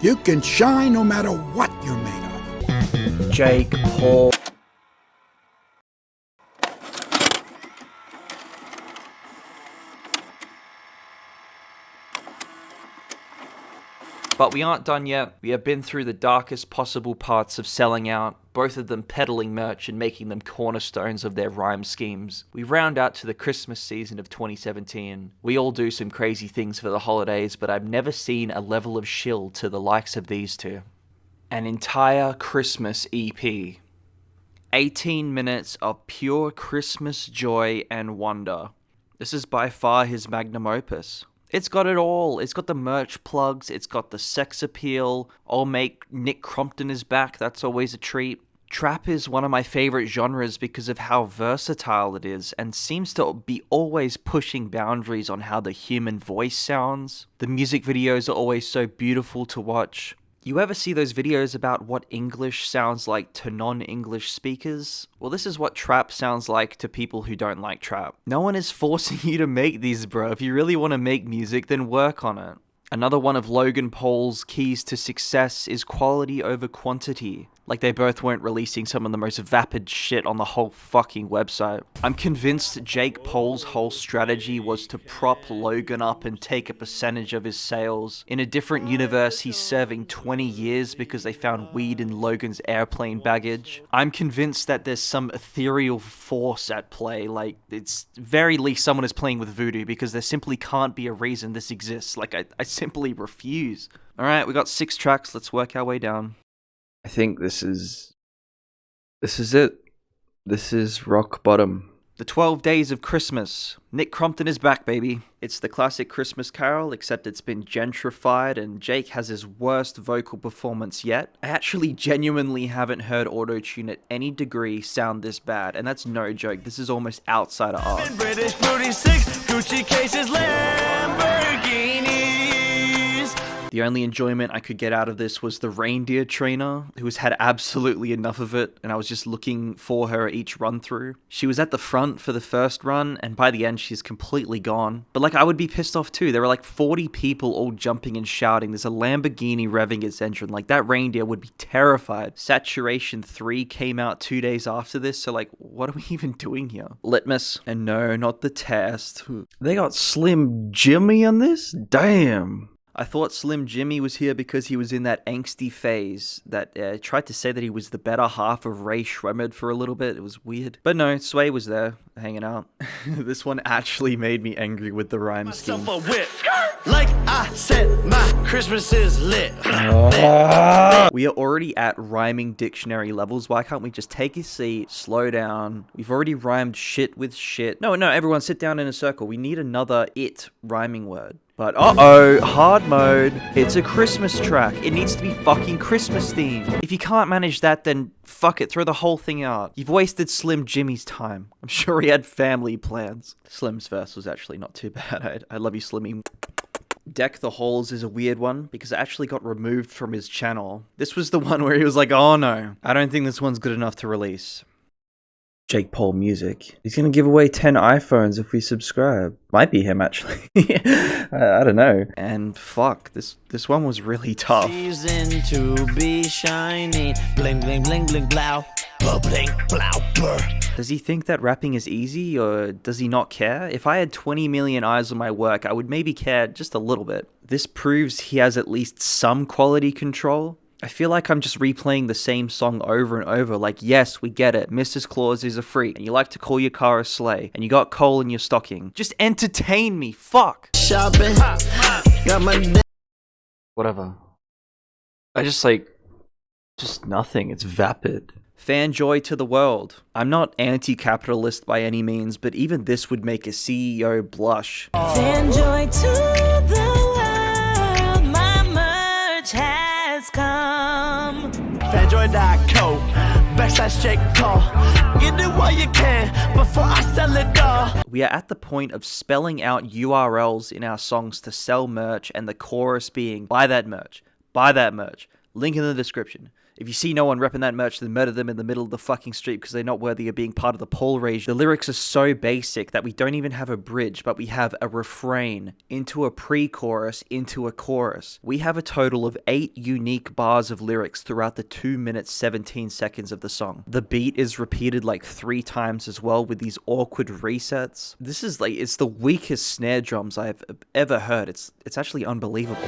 You can shine no matter what you're made of. Jake Paul. But we aren't done yet. We have been through the darkest possible parts of selling out, both of them peddling merch and making them cornerstones of their rhyme schemes. We round out to the Christmas season of 2017. We all do some crazy things for the holidays, but I've never seen a level of shill to the likes of these two. An entire Christmas EP. 18 minutes of pure Christmas joy and wonder. This is by far his magnum opus. It's got it all. It's got the merch plugs. It's got the sex appeal. I'll make Nick Crompton is back. That's always a treat. Trap is one of my favorite genres because of how versatile it is and seems to be always pushing boundaries on how the human voice sounds. The music videos are always so beautiful to watch. You ever see those videos about what English sounds like to non-English speakers? Well, this is what trap sounds like to people who don't like trap. No one is forcing you to make these, bro. If you really want to make music, then work on it. Another one of Logan Paul's keys to success is quality over quantity. Like they both weren't releasing some of the most vapid shit on the whole fucking website. I'm convinced Jake Paul's whole strategy was to prop Logan up and take a percentage of his sales. In a different universe, he's serving 20 years because they found weed in Logan's airplane baggage. I'm convinced that there's some ethereal force at play, like it's very least someone is playing with voodoo because there simply can't be a reason this exists. Like I simply refuse. Alright, we got 6 tracks, let's work our way down. I think this is it. This is rock bottom. The 12 Days of Christmas. Nick Crompton is back, baby. It's the classic Christmas carol, except it's been gentrified and Jake has his worst vocal performance yet. I actually genuinely haven't heard auto-tune at any degree sound this bad, and that's no joke. This is almost outside of art. British 36, Gucci cases, Lamborghinis. The only enjoyment I could get out of this was the reindeer trainer, who has had absolutely enough of it, and I was just looking for her at each run through. She was at the front for the first run, and by the end she's completely gone. But like, I would be pissed off too. There were like 40 people all jumping and shouting. There's a Lamborghini revving its engine. Like, that reindeer would be terrified. Saturation 3 came out 2 days after this, so like, what are we even doing here? Litmas, and no, not the test. They got Slim Jimmy on this? Damn. I thought Slim Jimmy was here because he was in that angsty phase that tried to say that he was the better half of Ray Shremmerd for a little bit. It was weird. But no, Sway was there, hanging out. This one actually made me angry with the rhyme scheme. Like I said, my Christmas is lit. We are already at rhyming dictionary levels. Why can't we just take a seat, slow down? We've already rhymed shit with shit. No, everyone sit down in a circle. We need another it rhyming word. But uh-oh, hard mode. It's a Christmas track. It needs to be fucking Christmas themed. If you can't manage that, then fuck it, throw the whole thing out. You've wasted Slim Jimmy's time. I'm sure he had family plans. Slim's verse was actually not too bad. I love you, Slimmy. Deck the Halls is a weird one because it actually got removed from his channel. This was the one where he was like, oh no, I don't think this one's good enough to release. Jake Paul music. He's gonna give away 10 iPhones if we subscribe. Might be him, actually. I don't know. And fuck, this one was really tough. Season to be shiny. Bling, bling, bling, bling, blow. Bling, blow, blur. Does he think that rapping is easy, or does he not care? If I had 20 million eyes on my work, I would maybe care just a little bit. This proves he has at least some quality control. I feel like I'm just replaying the same song over and over. Like, yes, we get it. Mrs. Claus is a freak, and you like to call your car a sleigh, and you got coal in your stocking. Just entertain me. Fuck. Shopping. Got my Whatever. I just nothing. It's vapid. Fan joy to the world. I'm not anti-capitalist by any means, but even this would make a CEO blush. Fan joy to the world. My merch has come. Fanjoy.co / Jake Paul. Get it while you can before I sell it all. We are at the point of spelling out URLs in our songs to sell merch, and the chorus being, buy that merch, buy that merch, Link in the description. If you see no one repping that merch, then murder them in the middle of the fucking street because they're not worthy of being part of the Paul regime. The lyrics are so basic that we don't even have a bridge, but we have a refrain, into a pre-chorus, into a chorus. We have a total of 8 unique bars of lyrics throughout the 2 minutes 17 seconds of the song. The beat is repeated like 3 times as well with these awkward resets. This is like, it's the weakest snare drums I've ever heard. It's actually unbelievable.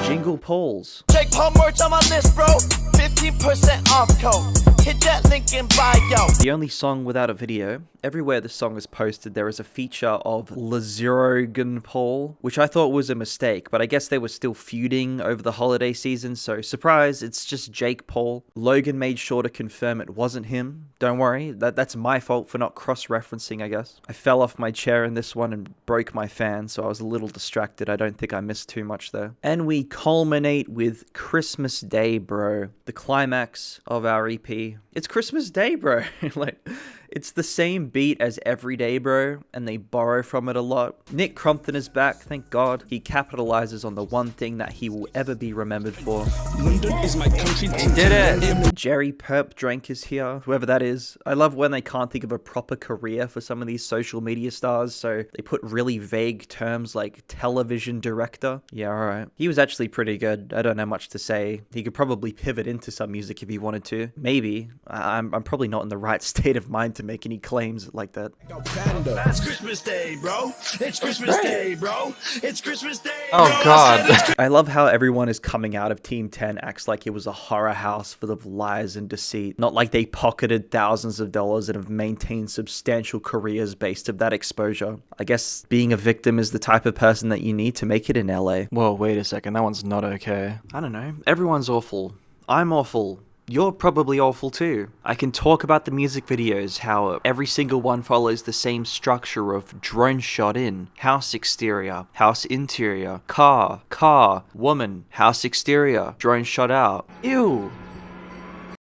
Jingle Pauls. Jake Paul merch on my list, bro. 15% off code. Hit that link in bio. The only song without a video. Everywhere the song is posted, there is a feature of Logan Paul, which I thought was a mistake, but I guess they were still feuding over the holiday season, so surprise, it's just Jake Paul. Logan made sure to confirm it wasn't him. Don't worry, that's my fault for not cross-referencing, I guess. I fell off my chair in this one and broke my fan, so I was a little distracted. I don't think I missed too much there. And we culminate with Christmas Day, bro. The climax of our EP. It's Christmas Day, bro. Like, it's the same beat as Everyday, bro, and they borrow from it a lot. Nick Crompton is back, thank God. He capitalizes on the one thing that he will ever be remembered for. London is my country. He did it! Jerry Perp Drank is here, whoever that is. I love when they can't think of a proper career for some of these social media stars, so they put really vague terms like television director. Yeah, alright. He was actually pretty good. I don't know much to say. He could probably pivot into some music if he wanted to. Maybe. I'm probably not in the right state of mind to make any claims like that. It's Christmas Day, bro. It's Christmas Day, bro. It's Christmas Day. Oh God. I love how everyone is coming out of Team 10 acts like it was a horror house full of lies and deceit. Not like they pocketed thousands of dollars and have maintained substantial careers based of that exposure. I guess being a victim is the type of person that you need to make it in LA. Whoa, wait a second. That one's not okay. I don't know. Everyone's awful. I'm awful. You're probably awful too. I can talk about the music videos, how every single one follows the same structure of drone shot in, house exterior, house interior, car, woman, house exterior, drone shot out. Ew.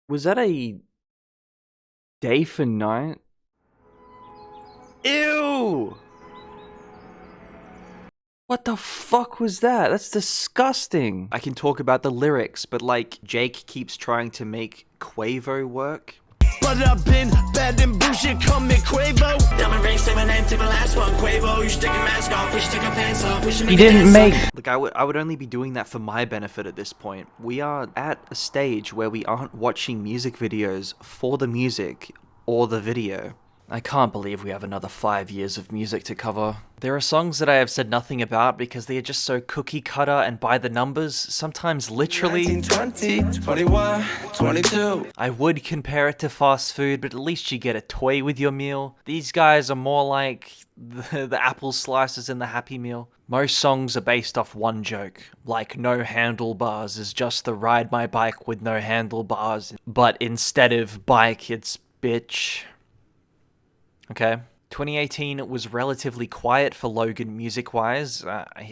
Was that a day for night? Ew. What the fuck was that? That's disgusting. I can talk about the lyrics, but like, Jake keeps trying to make Quavo work. But I've been bad and bullshit, come me Quavo. Diamond ring, say my name, take my last one, Quavo. You should take your mask off, we should take our pants off, we should He didn't make... Like, I would only be doing that for my benefit at this point. We are at a stage where we aren't watching music videos for the music or the video. I can't believe we have another 5 years of music to cover. There are songs that I have said nothing about because they are just so cookie cutter and by the numbers, sometimes literally. 19, 20, 21, 22. I would compare it to fast food, but at least you get a toy with your meal. These guys are more like the apple slices in the Happy Meal. Most songs are based off one joke, like no handlebars is just the ride my bike with no handlebars, but instead of bike, it's bitch. Okay. 2018 was relatively quiet for Logan music-wise.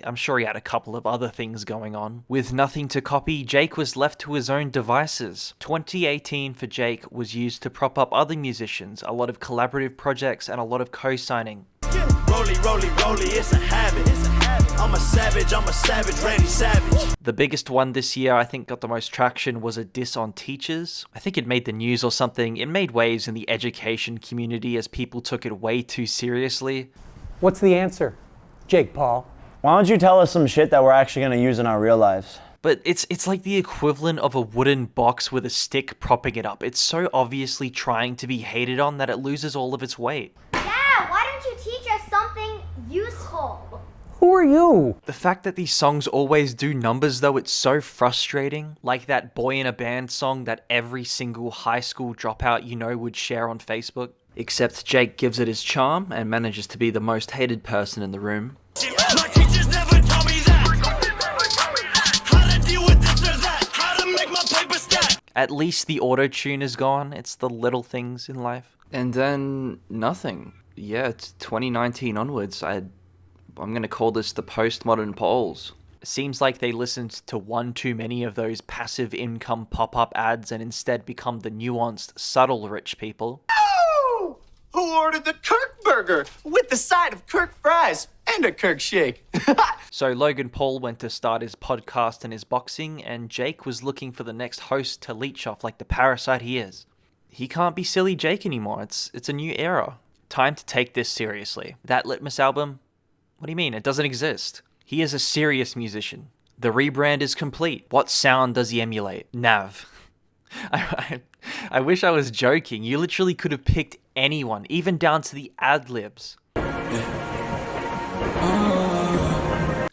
I'm sure he had a couple of other things going on. With nothing to copy, Jake was left to his own devices. 2018 for Jake was used to prop up other musicians, a lot of collaborative projects, and a lot of co-signing. Rolly, rolly, rolly, it's a habit. I'm a savage, Randy Savage. The biggest one this year I think got the most traction was a diss on teachers. I think it made the news or something. It made waves in the education community as people took it way too seriously. What's the answer, Jake Paul? Why don't you tell us some shit that we're actually gonna use in our real lives? But it's like the equivalent of a wooden box with a stick propping it up. It's so obviously trying to be hated on that it loses all of its weight. Yeah, why don't you teach us something useful? Who are you? The fact that these songs always do numbers though, it's so frustrating. Like that Boy in a Band song that every single high school dropout you know would share on Facebook. Except Jake gives it his charm and manages to be the most hated person in the room. My teachers never taught me that. How to deal with this or that. How to make my paper stack. At least the auto-tune is gone. It's the little things in life. And then nothing. Yeah, it's 2019 onwards. I'm gonna call this the postmodern polls. Seems like they listened to one too many of those passive income pop-up ads and instead become the nuanced, subtle rich people. Who ordered the Kirk burger with the side of Kirk fries and a Kirk shake. So Logan Paul went to start his podcast and his boxing, and Jake was looking for the next host to leech off like the parasite he is. He can't be silly Jake anymore. It's a new era. Time to take this seriously. That Litmas album? What do you mean? It doesn't exist. He is a serious musician. The rebrand is complete. What sound does he emulate? Nav. I wish I was joking. You literally could have picked anyone, even down to the ad-libs.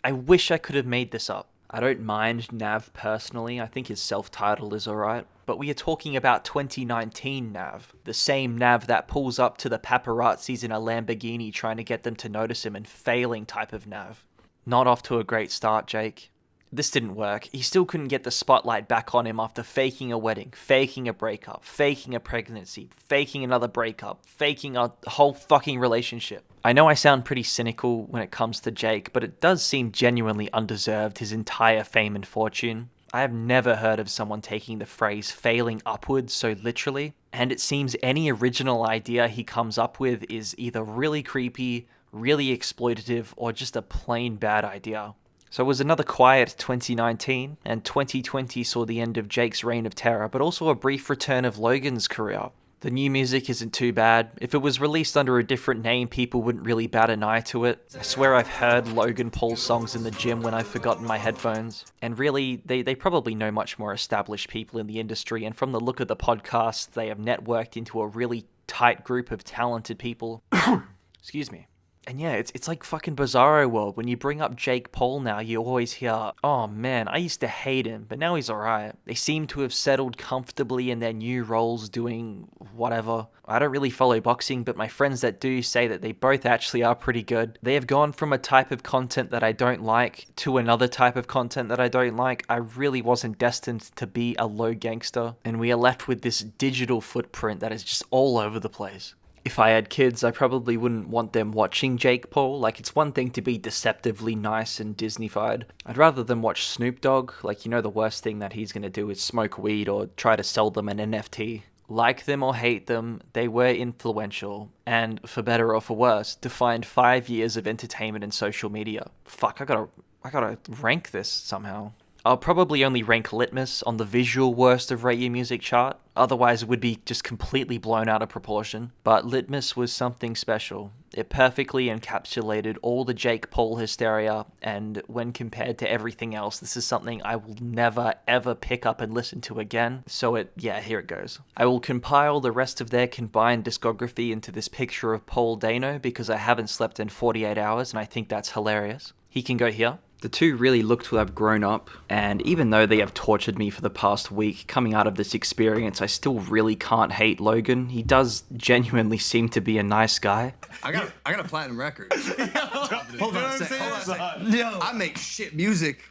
I wish I could have made this up. I don't mind Nav personally. I think his self-titled is alright. But we are talking about 2019 Nav. The same Nav that pulls up to the paparazzis in a Lamborghini trying to get them to notice him and failing type of Nav. Not off to a great start, Jake. This didn't work. He still couldn't get the spotlight back on him after faking a wedding, faking a breakup, faking a pregnancy, faking another breakup, faking a whole fucking relationship. I know I sound pretty cynical when it comes to Jake, but it does seem genuinely undeserved, his entire fame and fortune. I have never heard of someone taking the phrase failing upwards so literally, and it seems any original idea he comes up with is either really creepy, really exploitative, or just a plain bad idea. So it was another quiet 2019, and 2020 saw the end of Jake's reign of terror, but also a brief return of Logan's career. The new music isn't too bad. If it was released under a different name, people wouldn't really bat an eye to it. I swear I've heard Logan Paul songs in the gym when I've forgotten my headphones. And really, they probably know much more established people in the industry, and from the look of the podcast, they have networked into a really tight group of talented people. Excuse me. And yeah, it's like fucking Bizarro World. When you bring up Jake Paul now, you always hear, oh man, I used to hate him, but now he's alright. They seem to have settled comfortably in their new roles doing whatever. I don't really follow boxing, but my friends that do say that they both actually are pretty good. They have gone from a type of content that I don't like to another type of content that I don't like. I really wasn't destined to be a low gangster, and we are left with this digital footprint that is just all over the place. If I had kids, I probably wouldn't want them watching Jake Paul. Like, it's one thing to be deceptively nice and Disney-fied. I'd rather them watch Snoop Dogg. Like, you know, the worst thing that he's gonna do is smoke weed or try to sell them an NFT. Like them or hate them, they were influential, and for better or for worse, defined 5 years of entertainment and social media. Fuck, I gotta rank this somehow. I'll probably only rank Litmas on the visual worst of Rate Your Music chart, otherwise it would be just completely blown out of proportion. But Litmas was something special. It perfectly encapsulated all the Jake Paul hysteria, and when compared to everything else, this is something I will never ever pick up and listen to again. So here it goes. I will compile the rest of their combined discography into this picture of Paul Dano because I haven't slept in 48 hours and I think that's hilarious. He can go here. The two really look to have grown up, and even though they have tortured me for the past week, coming out of this experience, I still really can't hate Logan. He does genuinely seem to be a nice guy. I got a platinum record. Hold on a second. Yo, I make shit music,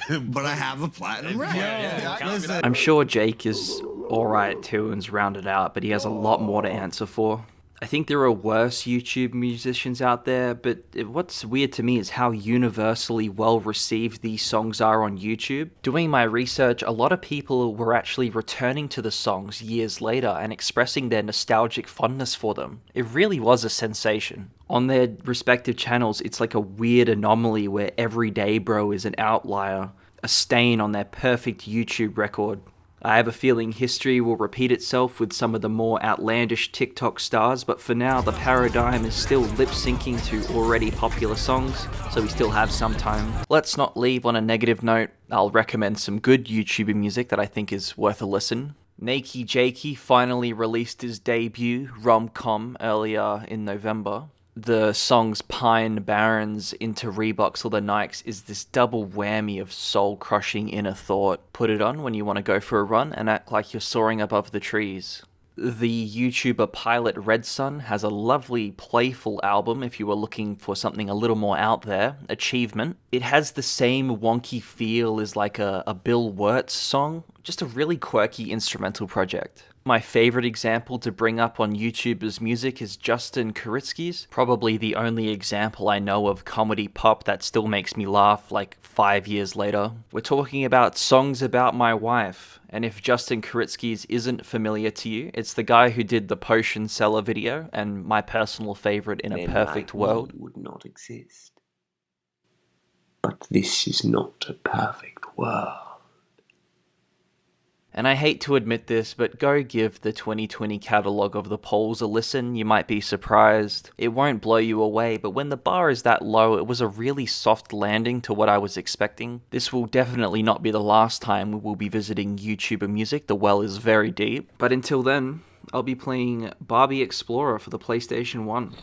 but I have a platinum record. I'm sure Jake is alright too and's rounded out, but he has a lot more to answer for. I think there are worse YouTube musicians out there, but what's weird to me is how universally well received these songs are on YouTube. Doing my research, a lot of people were actually returning to the songs years later and expressing their nostalgic fondness for them. It really was a sensation. On their respective channels, it's like a weird anomaly where Everyday Bro is an outlier, a stain on their perfect YouTube record. I have a feeling history will repeat itself with some of the more outlandish TikTok stars, but for now the paradigm is still lip-syncing to already popular songs, so we still have some time. Let's not leave on a negative note. I'll recommend some good YouTuber music that I think is worth a listen. Nakey Jakey finally released his debut, Rom-Com, earlier in November. The songs Pine Barrens into Reeboks or the Nikes is this double whammy of soul-crushing inner thought. Put it on when you want to go for a run and act like you're soaring above the trees. The YouTuber Pilot Red Sun has a lovely, playful album if you were looking for something a little more out there, Achievement. It has the same wonky feel as like a Bill Wirtz song, just a really quirky instrumental project. My favorite example to bring up on YouTubers' music is Justin Kuritsky's, probably the only example I know of comedy pop that still makes me laugh like 5 years later. We're talking about Songs About My Wife, and if Justin Kuritsky's isn't familiar to you, it's the guy who did the Potion Seller video and my personal favorite In a Perfect World. Would not exist. But this is not a perfect world. And I hate to admit this, but go give the 2020 catalogue of the polls a listen. You might be surprised. It won't blow you away, but when the bar is that low, it was a really soft landing to what I was expecting. This will definitely not be the last time we will be visiting YouTuber music. The well is very deep. But until then, I'll be playing Barbie Explorer for the PlayStation 1.